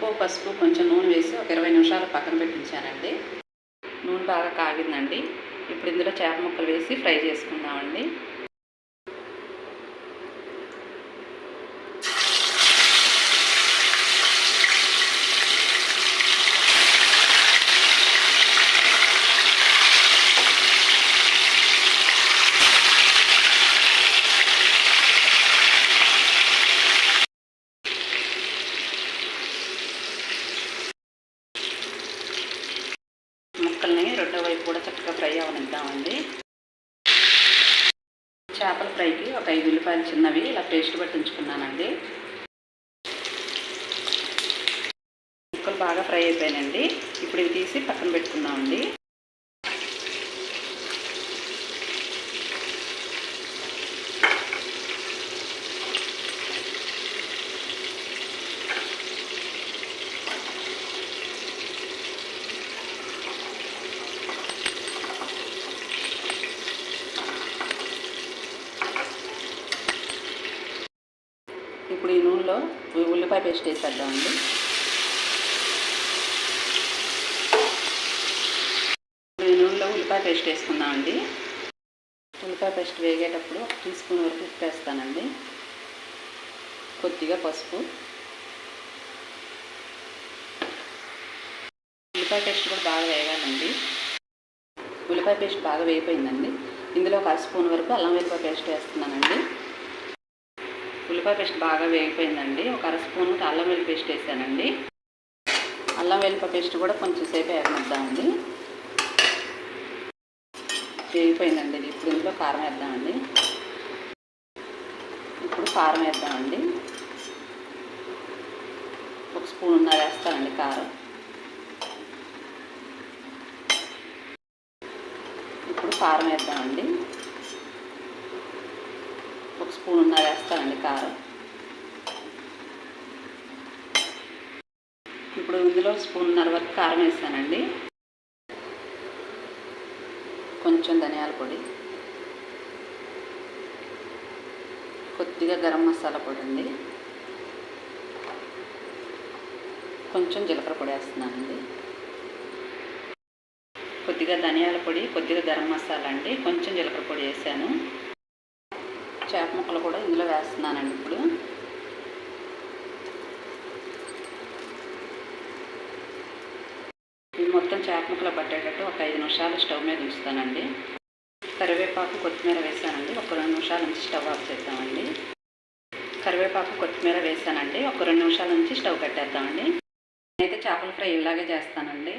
ఉప్పు పసుపు కొంచెం నూనె వేసి ఒక 20 నిమిషాలు పక్కన పెట్టించానండి. నూనె బాగా కాగిందండి. ఇప్పుడు ఇందులో చేప ముక్కలు వేసి ఫ్రై చేసుకుందామండి. ముక్కల్ని రెండో వైపు కూడా చక్కగా ఫ్రై అవనిద్దామండి. చేపల ఫ్రైకి ఒక 5 ఉల్లిపాయలు చిన్నవి ఇలా పేస్ట్ పట్టించుకున్నానండి. ముక్కలు బాగా ఫ్రై అయిపోయానండి. ఇప్పుడు ఇవి తీసి పక్కన పెట్టుకుందామండి. ఇప్పుడు ఈ నూనెలో ఉల్లిపాయ పేస్ట్ వేసేద్దామండి. ఈ నూనెలో ఉల్లిపాయ పేస్ట్ వేసుకుందామండి. ఉల్లిపాయ పేస్ట్ వేగేటప్పుడు 1 టీ స్పూన్ వరకు ఉప్పు వేస్తానండి. కొద్దిగా పసుపు. ఉల్లిపాయ పేస్ట్ కూడా బాగా వేగాలండి. ఉల్లిపాయ పేస్ట్ బాగా వేగిపోయిందండి. ఇందులో 1 స్పూన్ వరకు అల్లం వెల్లుల్లి పేస్ట్ వేస్తున్నానండి. ఉల్లిపాయ పేస్ట్ బాగా వేగిపోయిందండి. ఒక 1 స్పూన్ అల్లం వెల్లుల్లి పేస్ట్ వేసానండి. అల్లం వెల్లుల్లి పేస్ట్ కూడా కొంచెం సేపు వేగనిద్దామండి. వేగిపోయిందండి. ఇప్పుడు ఇందులో కారం వేద్దామండి. ఇప్పుడు కారం వేద్దామండి. 1 స్పూన్ వేస్తానండి కారం. ఇప్పుడు కారం వేద్దామండి. 1 స్పూన్ వేస్తానండి కారం. ఇప్పుడు ఇందులో 1.5 స్పూన్ వరకు కారం వేస్తానండి. కొంచెం ధనియాల పొడి, కొద్దిగా గరం మసాలా పొడి అండి, కొంచెం జీలకర్ర పొడి వేస్తున్నానండి. కొద్దిగా ధనియాల పొడి, కొద్దిగా గరం మసాలా అండి, కొంచెం జీలకర్ర పొడి వేసాను. చేప ముక్కలు కూడా ఇందులో వేస్తున్నానండి. ఇప్పుడు ఇది మొత్తం చేప ముక్కలు పట్టేటట్టు ఒక 5 నిమిషాలు స్టవ్ మీద ఉంచుతానండి. కరివేపాకు కొత్తిమీర వేసానండి. ఒక 2 నిమిషాల నుంచి స్టవ్ ఆఫ్ చేద్దామండి. కరివేపాకు కొత్తిమీర వేసానండి. ఒక 2 నిమిషాల నుంచి స్టవ్ కట్టేద్దామండి. నేనైతే చేపల ఫ్రై ఇలాగే చేస్తానండి.